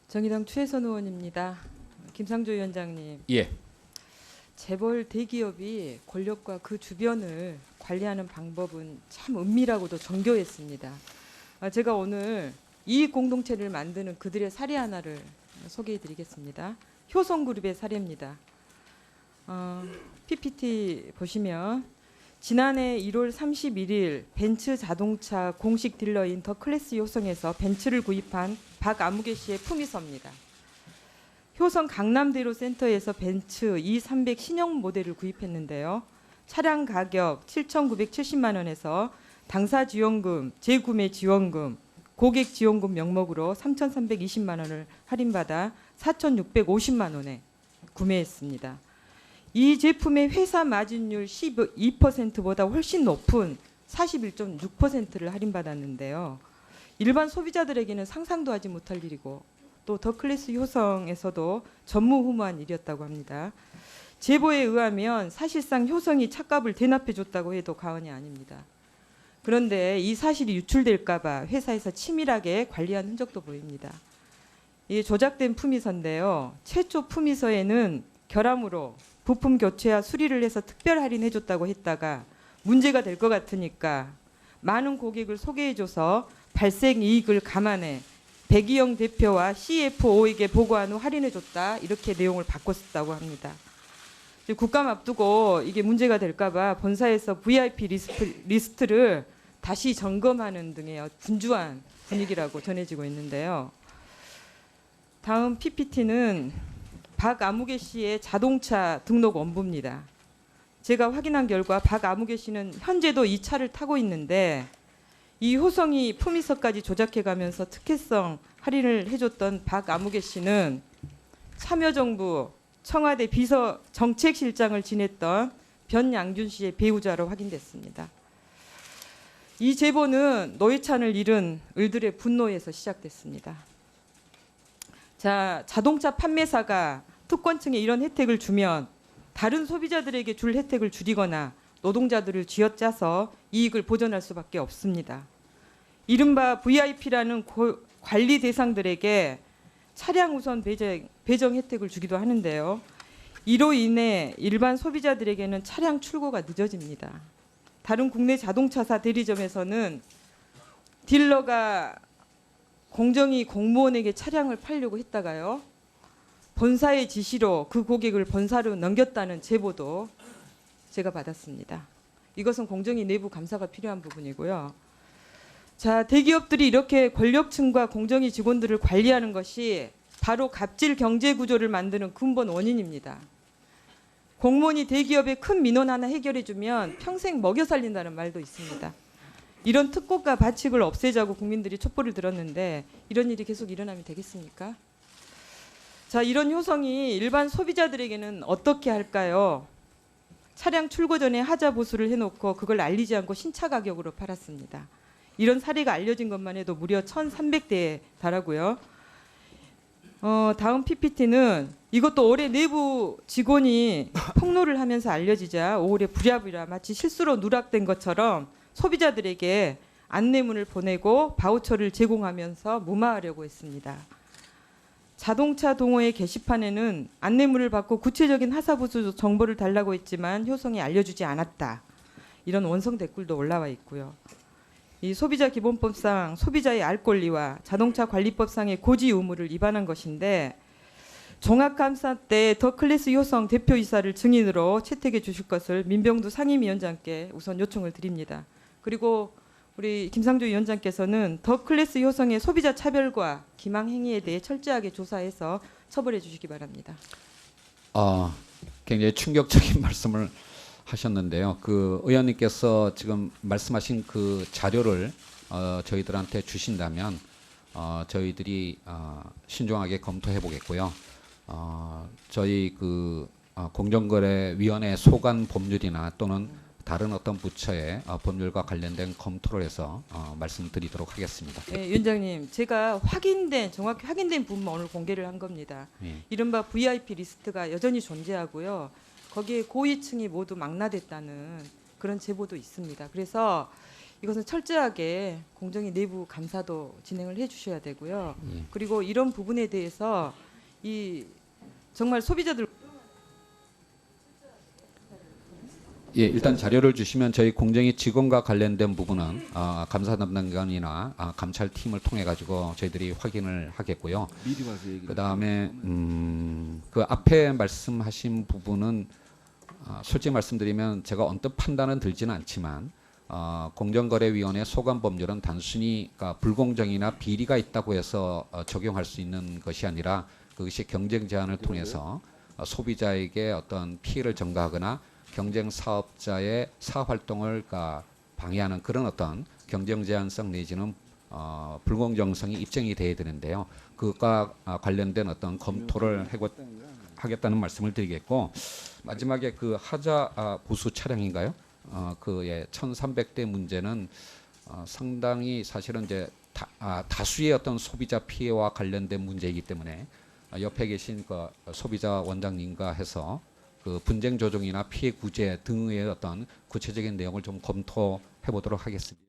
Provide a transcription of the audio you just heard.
정의당 최선 의원입니다. 김상조 위원장님, 예. 재벌 대기업이 권력과 그 주변을 관리하는 방법은 참 은밀하고도 정교했습니다. 제가 오늘 이익 공동체를 만드는 그들의 사례 하나를 소개해드리겠습니다. 효성그룹의 사례입니다. PPT 보시면 지난해 1월 31일 벤츠 자동차 공식 딜러인 더 클래스 효성에서 벤츠를 구입한 박아무개 씨의 품위서입니다. 효성 강남대로 센터에서 벤츠 E300 신형 모델을 구입했는데요. 차량 가격 7,970만 원에서 당사 지원금, 재구매 지원금, 고객 지원금 명목으로 3,320만 원을 할인받아 4,650만 원에 구매했습니다. 이 제품의 회사 마진율 12%보다 훨씬 높은 41.6%를 할인받았는데요. 일반 소비자들에게는 상상도 하지 못할 일이고 또 더 클래스 효성에서도 전무후무한 일이었다고 합니다. 제보에 의하면 사실상 효성이 차값을 대납해줬다고 해도 과언이 아닙니다. 그런데 이 사실이 유출될까 봐 회사에서 치밀하게 관리한 흔적도 보입니다. 이 조작된 품위서인데요. 최초 품위서에는 결함으로 부품 교체와 수리를 해서 특별 할인해줬다고 했다가 문제가 될 것 같으니까 많은 고객을 소개해줘서 발생 이익을 감안해 백이영 대표와 CFO에게 보고한 후 할인해줬다, 이렇게 내용을 바꿨다고 합니다. 국감 앞두고 이게 문제가 될까 봐 본사에서 VIP 리스트를 다시 점검하는 등의 분주한 분위기라고 전해지고 있는데요. 다음 PPT는 박아무개 씨의 자동차 등록 원부입니다. 제가 확인한 결과 박아무개 씨는 현재도 이 차를 타고 있는데 이 효성이 품위서까지 조작해가면서 특혜성 할인을 해줬던 박아무개 씨는 참여정부 청와대 비서정책실장을 지냈던 변양준 씨의 배우자로 확인됐습니다. 이 제보는 노회찬을 잃은 을들의 분노에서 시작됐습니다. 자, 자동차 판매사가 특권층에 이런 혜택을 주면 다른 소비자들에게 줄 혜택을 줄이거나 노동자들을 쥐어짜서 이익을 보전할 수밖에 없습니다. 이른바 VIP라는 관리 대상들에게 차량 우선 배정 혜택을 주기도 하는데요. 이로 인해 일반 소비자들에게는 차량 출고가 늦어집니다. 다른 국내 자동차사 대리점에서는 딜러가 공정위 공무원에게 차량을 팔려고 했다가요, 본사의 지시로 그 고객을 본사로 넘겼다는 제보도 제가 받았습니다. 이것은 공정위 내부 감사가 필요한 부분이고요. 자, 대기업들이 이렇게 권력층과 공정위 직원들을 관리하는 것이 바로 갑질 경제 구조를 만드는 근본 원인입니다. 공무원이 대기업의 큰 민원 하나 해결해주면 평생 먹여 살린다는 말도 있습니다. 이런 특권과 바칙을 없애자고 국민들이 촛불을 들었는데 이런 일이 계속 일어나면 되겠습니까? 자, 이런 효성이 일반 소비자들에게는 어떻게 할까요? 차량 출고 전에 하자 보수를 해놓고 그걸 알리지 않고 신차 가격으로 팔았습니다. 이런 사례가 알려진 것만 해도 무려 1,300대에 달하고요. 다음 PPT는 이것도 올해 내부 직원이 폭로를 하면서 알려지자 5월에 부랴부랴 마치 실수로 누락된 것처럼 소비자들에게 안내문을 보내고 바우처를 제공하면서 무마하려고 했습니다. 자동차 동호회 게시판에는 안내문을 받고 구체적인 하사보수 정보를 달라고 했지만 효성이 알려주지 않았다, 이런 원성 댓글도 올라와 있고요. 이 소비자기본법상 소비자의 알 권리와 자동차 관리법상의 고지 의무를 위반한 것인데 종합감사 때 더 클래스 효성 대표이사를 증인으로 채택해 주실 것을 민병두 상임위원장께 우선 요청을 드립니다. 그리고 우리 김상조 위원장께서는 더 클래스 효성의 소비자 차별과 기망 행위에 대해 철저하게 조사해서 처벌해 주시기 바랍니다. 굉장히 충격적인 말씀을 하셨는데요. 그 의원님께서 지금 말씀하신 그 자료를 저희들한테 주신다면 저희들이 신중하게 검토해 보겠고요. 저희 그 공정거래위원회 소관 법률이나 또는 다른 어떤 부처의 법률과 관련된 검토를 해서 말씀드리도록 하겠습니다. 네, 위원장님, 제가 정확히 확인된 부분만 오늘 공개를 한 겁니다. 예. 이른바 VIP 리스트가 여전히 존재하고요. 거기에 고위층이 모두 망라됐다는 그런 제보도 있습니다. 그래서 이것은 철저하게 공정위 내부 감사도 진행을 해주셔야 되고요. 예. 그리고 이런 부분에 대해서 이 정말 소비자들 예, 일단 자료를 주시면 저희 공정위 직원과 관련된 부분은 감사 담당관이나 감찰팀을 통해 가지고 저희들이 확인을 하겠고요. 미리 와서 얘기를. 그다음에 그 앞에 말씀하신 부분은 솔직히 말씀드리면 제가 언뜻 판단은 들지는 않지만 공정거래위원회 소관법률은 단순히 그러니까 불공정이나 비리가 있다고 해서 적용할 수 있는 것이 아니라 그것이 경쟁 제한을 통해서 소비자에게 어떤 피해를 전가하거나 경쟁 사업자의 사업 활동을 방해하는 그런 어떤 경쟁 제한성 내지는 불공정성이 입증이 돼야 되는데요. 그것과 관련된 어떤 검토를 하겠다는 말씀을 드리겠고, 마지막에 그 하자 보수 차량인가요? 그의 1,300대 문제는 상당히 사실은 이제 다수의 어떤 소비자 피해와 관련된 문제이기 때문에 옆에 계신 그 소비자 원장님과 해서 그 분쟁 조정이나 피해 구제 등의 어떤 구체적인 내용을 좀 검토해 보도록 하겠습니다.